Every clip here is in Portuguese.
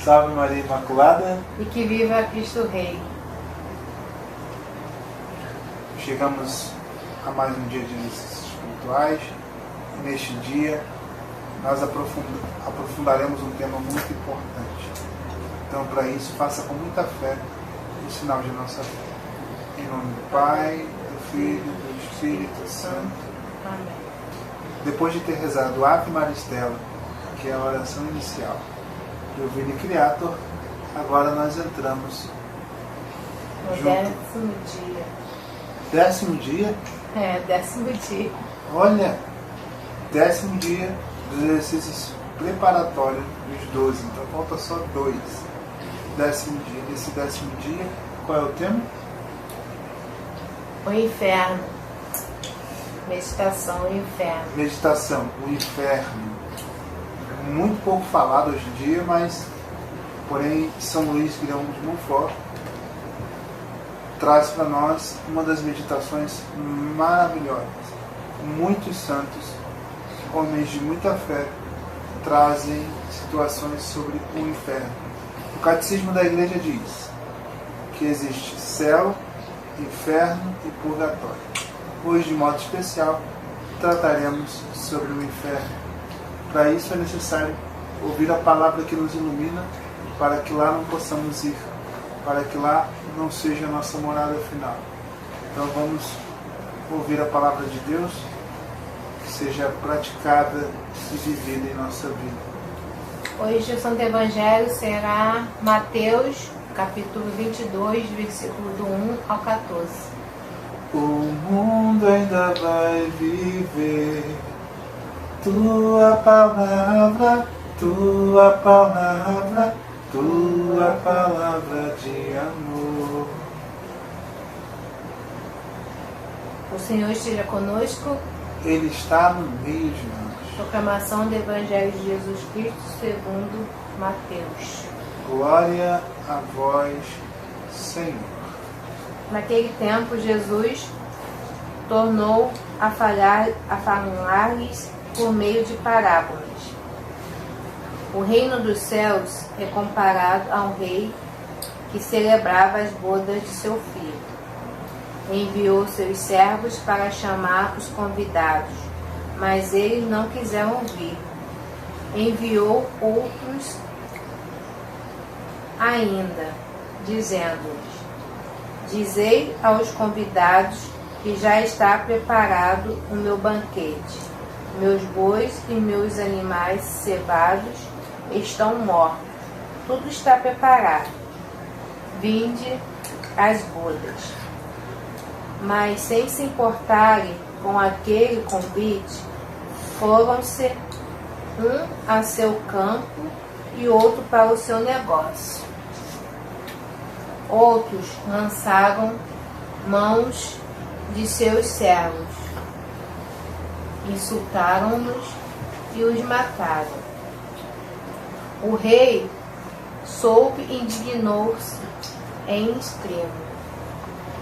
Salve Maria Imaculada. E que viva Cristo Rei. Chegamos a mais um dia de exercícios espirituais. E neste dia nós aprofundaremos um tema muito importante. Então, para isso, faça com muita fé o sinal de nossa fé. Em nome do Pai, do Filho e do Espírito Santo. Amém. Depois de ter rezado o Ave Maristela, que é a oração inicial do Vini Creator, agora nós entramos No junto. 10º dia. 10º dia? 10º dia. Olha, 10º dia dos exercícios preparatórios dos 12, então falta só 2. 10º dia. Nesse 10º dia, qual é o tema? O inferno. Meditação, o inferno. Meditação, o inferno. Muito pouco falado hoje em dia, mas, porém, São Luís Guilherme de Montfort traz para nós uma das meditações maravilhosas. Muitos santos, homens de muita fé, trazem situações sobre o inferno. O Catecismo da Igreja diz que existe céu, inferno e purgatório. Hoje, de modo especial, trataremos sobre o inferno. Para isso é necessário ouvir a palavra que nos ilumina, para que lá não possamos ir, para que lá não seja a nossa morada final. Então vamos ouvir a palavra de Deus, que seja praticada e vivida em nossa vida. Hoje o Santo Evangelho será Mateus, capítulo 22, versículo do 1 ao 14. O mundo ainda vai viver Tua palavra, Tua palavra, Tua palavra de amor. O Senhor esteja conosco. Ele está no meio de nós. Proclamação do Evangelho de Jesus Cristo segundo Mateus. Glória a vós, Senhor. Naquele tempo, Jesus tornou a falar-lhes por meio de parábolas. O reino dos céus é comparado a um rei que celebrava as bodas de seu filho. Enviou seus servos para chamar os convidados, mas eles não quiseram vir. Enviou outros ainda, dizendo-lhes: Dizei aos convidados que já está preparado o meu banquete. Meus bois e meus animais cevados estão mortos. Tudo está preparado. Vinde às bodas. Mas, sem se importarem com aquele convite, foram-se um a seu campo e outro para o seu negócio. Outros lançaram mãos de seus servos, insultaram-nos e os mataram. O rei soube e indignou-se em extremo.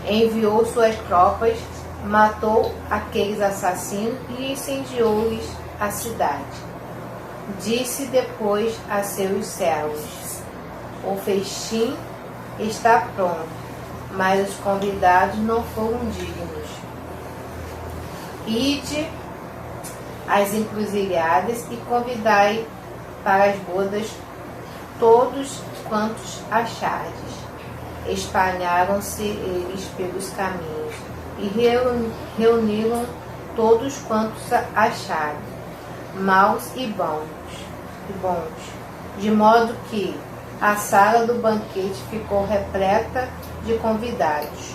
Enviou suas tropas, matou aqueles assassinos e incendiou-lhes a cidade. Disse depois a seus servos: O festim está pronto, mas os convidados não foram dignos. Ide às encruzilhadas e convidai para as bodas todos quantos achardes. Espalharam-se eles pelos caminhos e reuniram todos quantos acharam, maus e bons, de modo que a sala do banquete ficou repleta de convidados.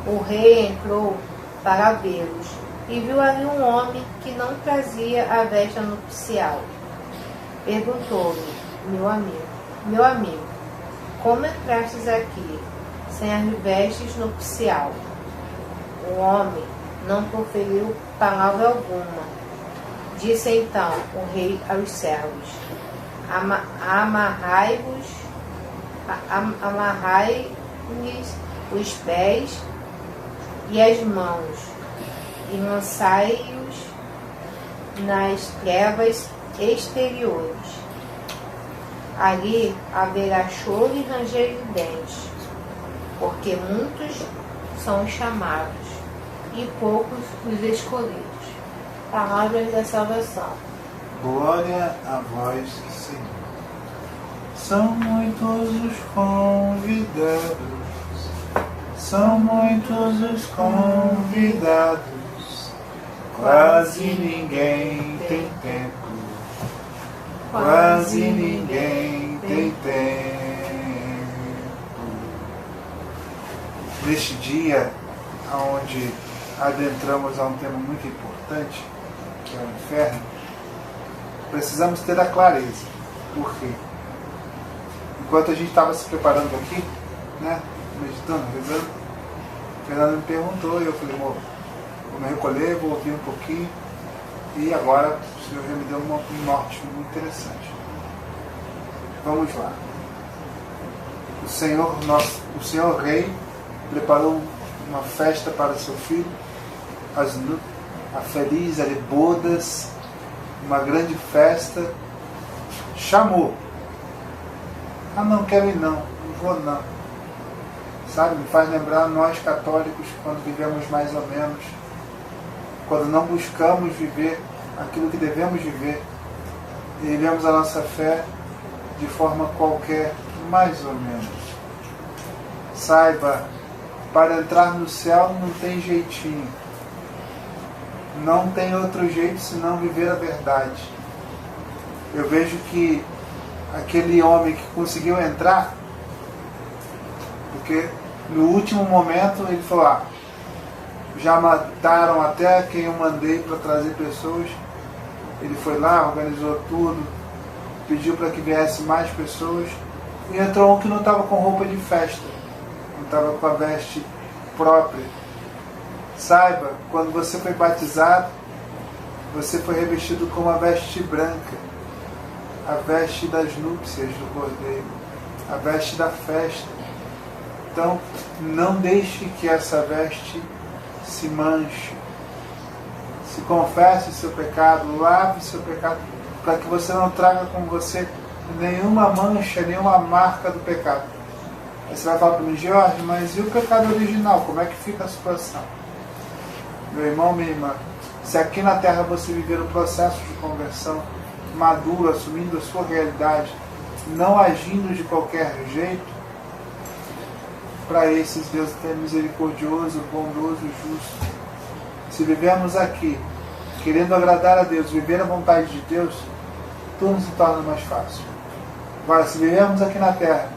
O rei entrou para vê-los e viu ali um homem que não trazia a veste nupcial. Perguntou-lhe: meu amigo, como entrastes aqui sem as vestes nupcial? O homem não proferiu palavra alguma. Disse então o rei aos servos: amarrai-lhes os pés e as mãos e lançai-os nas trevas exteriores. Ali haverá choro e ranger de dentes, porque muitos são os chamados e poucos os escolhidos. Palavras da salvação. Glória a vós, Senhor. São muitos os convidados, são muitos os convidados, quase ninguém tem tempo, quase ninguém tem tempo. Neste dia, onde adentramos a um tema muito importante, que é o inferno, precisamos ter a clareza. Por quê? Enquanto a gente estava se preparando aqui, né, meditando, rezando, o Fernando me perguntou e eu falei, vou me recolher, vou ouvir um pouquinho. E agora o Senhor já me deu um norte muito interessante. Vamos lá. O Senhor Rei preparou uma festa para seu filho, a feliz, ali, bodas, uma grande festa. Chamou. Ah, não quero ir não vou não. Sabe, me faz lembrar nós católicos quando vivemos mais ou menos, quando não buscamos viver aquilo que devemos viver e vivemos a nossa fé de forma qualquer, mais ou menos. Saiba, para entrar no céu não tem jeitinho. Não tem outro jeito senão viver a verdade. Eu vejo que aquele homem que conseguiu entrar, porque no último momento ele falou, já mataram até quem eu mandei para trazer pessoas. Ele foi lá, organizou tudo, pediu para que viesse mais pessoas, e entrou um que não estava com roupa de festa, não estava com a veste própria. Saiba, quando você foi batizado, você foi revestido com uma veste branca, a veste das núpcias do Cordeiro, a veste da festa. Então, não deixe que essa veste se manche. Se confesse seu pecado, lave seu pecado, para que você não traga com você nenhuma mancha, nenhuma marca do pecado. Aí você vai falar para mim, Jorge, mas e o pecado original? Como é que fica a situação? Meu irmão, minha irmã, se aqui na Terra você viver um processo de conversão maduro, assumindo a sua realidade, não agindo de qualquer jeito, para esses Deus é misericordioso, bondoso, justo. Se vivermos aqui, querendo agradar a Deus, viver a vontade de Deus, tudo se torna mais fácil. Agora, se vivermos aqui na Terra,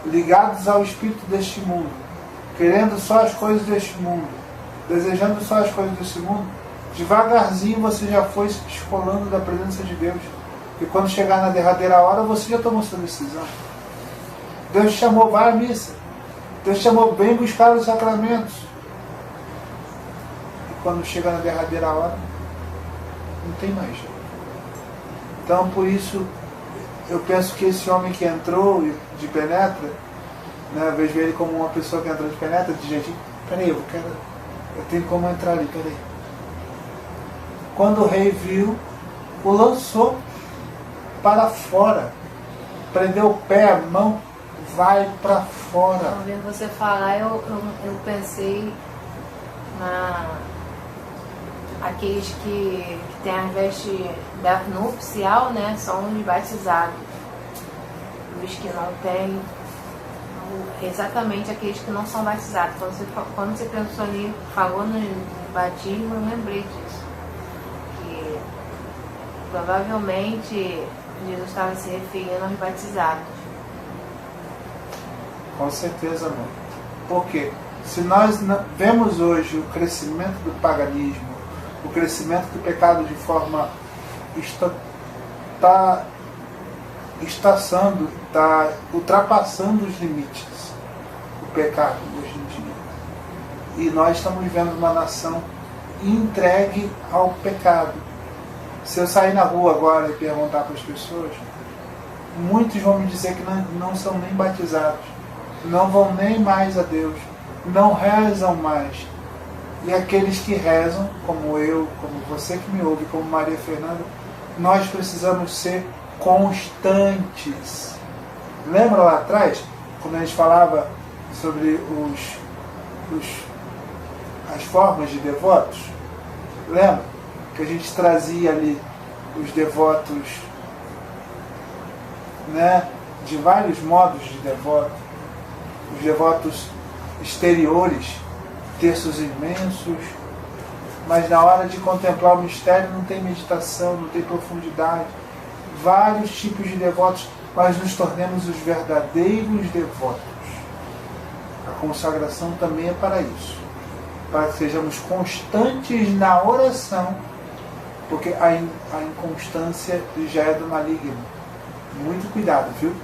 ligados ao espírito deste mundo, querendo só as coisas deste mundo, desejando só as coisas deste mundo, devagarzinho você já foi se descolando da presença de Deus. E quando chegar na derradeira hora, você já tomou sua decisão. Deus te chamou, vai à missa. Deus te chamou, bem buscar os sacramentos. E quando chega na derradeira hora, não tem mais jeito. Então, por isso, eu penso que esse homem que entrou de penetra, né, eu vejo ele como uma pessoa que entrou de penetra, de jeitinho, peraí, eu tenho como entrar ali, peraí. Quando o rei viu, o lançou para fora, prendeu o pé, a mão, vai para fora. Ouvindo você falar, eu pensei aqueles que têm a veste da nupcial, né, são os batizados. Os que não têm, exatamente aqueles que não são batizados. Quando você pensou ali, falou no batismo, eu lembrei disso. Que provavelmente Jesus estava se referindo aos batizados. Com certeza, amor. Porque se nós vemos hoje o crescimento do paganismo, o crescimento do pecado de forma está ultrapassando os limites, o pecado hoje em dia. E nós estamos vivendo uma nação entregue ao pecado. Se eu sair na rua agora e perguntar para as pessoas, muitos vão me dizer que não são nem batizados, não vão nem mais a Deus, não rezam mais. E aqueles que rezam, como eu, como você que me ouve, como Maria Fernanda, nós precisamos ser constantes. Lembra lá atrás, quando a gente falava sobre as formas de devotos? Lembra que a gente trazia ali os devotos, né, de vários modos de devoto, os devotos exteriores, terços imensos, mas na hora de contemplar o mistério não tem meditação, não tem profundidade. Vários tipos de devotos, mas nos tornemos os verdadeiros devotos. A consagração também é para isso, para que sejamos constantes na oração, porque a inconstância já é do maligno. Muito cuidado, viu?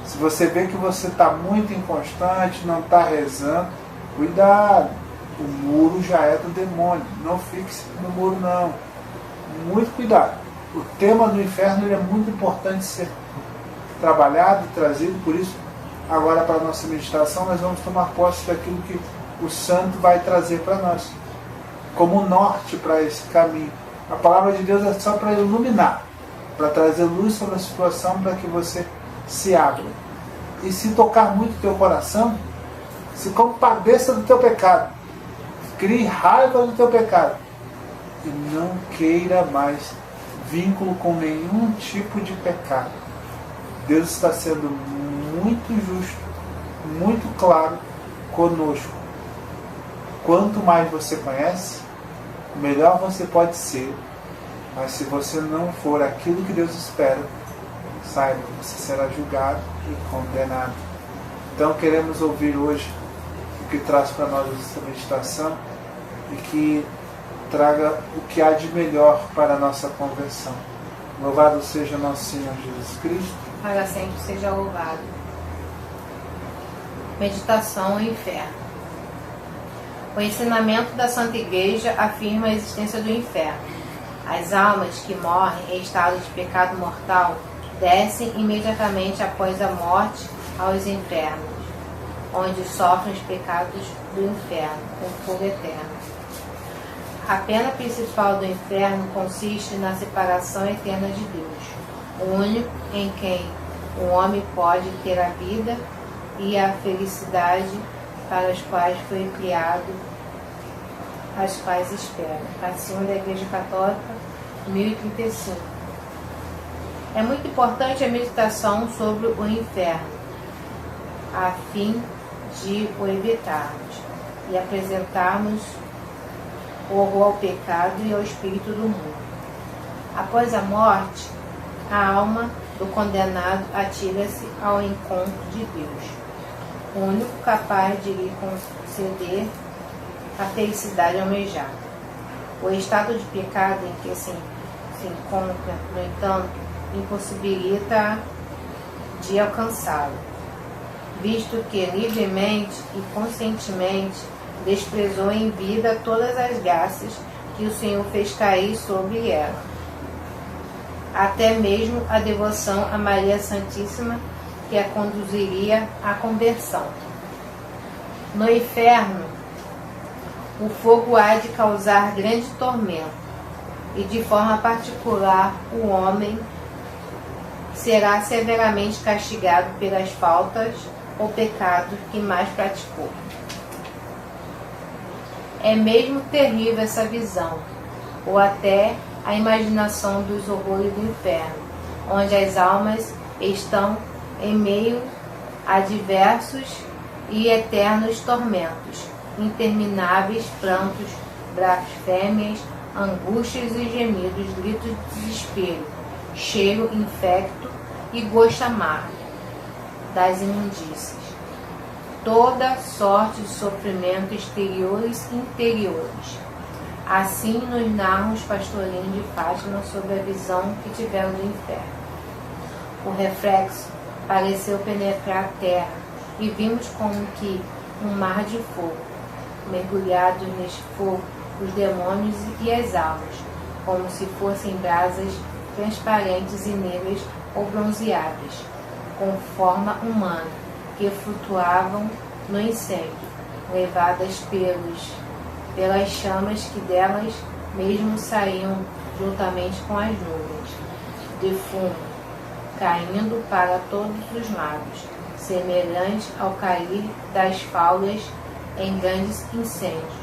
Se você vê que você está muito inconstante, não está rezando, cuidado, o muro já é do demônio, não fique no muro não. Muito cuidado. O tema do inferno ele é muito importante ser trabalhado, trazido, por isso, agora para a nossa meditação, nós vamos tomar posse daquilo que o santo vai trazer para nós, como norte para esse caminho. A palavra de Deus é só para iluminar, para trazer luz sobre a situação, para que você se abra. E se tocar muito o teu coração, se compadeça do teu pecado, crie raiva do teu pecado, e não queira mais vínculo com nenhum tipo de pecado. Deus está sendo muito justo, muito claro conosco. Quanto mais você conhece, melhor você pode ser. Mas se você não for aquilo que Deus espera, saiba, você será julgado e condenado. Então queremos ouvir hoje o que traz para nós essa meditação e que traga o que há de melhor para a nossa conversão. Louvado seja nosso Senhor Jesus Cristo. Para sempre seja louvado. Meditação ao inferno. O ensinamento da Santa Igreja afirma a existência do inferno. As almas que morrem em estado de pecado mortal descem imediatamente após a morte aos infernos, onde sofrem os pecados do inferno, com fogo eterno. A pena principal do inferno consiste na separação eterna de Deus, o único em quem o homem pode ter a vida e a felicidade para as quais foi criado, as quais espera. Catecismo da Igreja Católica, 1035. É muito importante a meditação sobre o inferno, a fim de o evitarmos e apresentarmos o horror ao pecado e ao espírito do mundo. Após a morte, a alma do condenado atira-se ao encontro de Deus, o único capaz de lhe conceder a felicidade almejada. O estado de pecado em que se encontra, no entanto, impossibilita de alcançá-lo, visto que livremente e conscientemente desprezou em vida todas as graças que o Senhor fez cair sobre ela, até mesmo a devoção a Maria Santíssima, que a conduziria à conversão. No inferno, o fogo há de causar grande tormento, e de forma particular o homem será severamente castigado pelas faltas ou pecados que mais praticou. É mesmo terrível essa visão, ou até a imaginação dos horrores do inferno, onde as almas estão em meio a diversos e eternos tormentos, intermináveis prantos, blasfêmias, angústias e gemidos, gritos de desespero, cheiro infecto e gosto amargo das imundícias. Toda sorte de sofrimento exteriores e interiores. Assim nos narram os pastorinhos de Fátima sobre a visão que tiveram do inferno. O reflexo pareceu penetrar a terra e vimos como que um mar de fogo, mergulhados neste fogo os demônios e as almas, como se fossem brasas transparentes e negras ou bronzeadas, com forma humana, que flutuavam no incêndio, levadas pelas chamas que delas mesmo saíam juntamente com as nuvens de fumo, caindo para todos os lados, semelhante ao cair das faudas em grandes incêndios.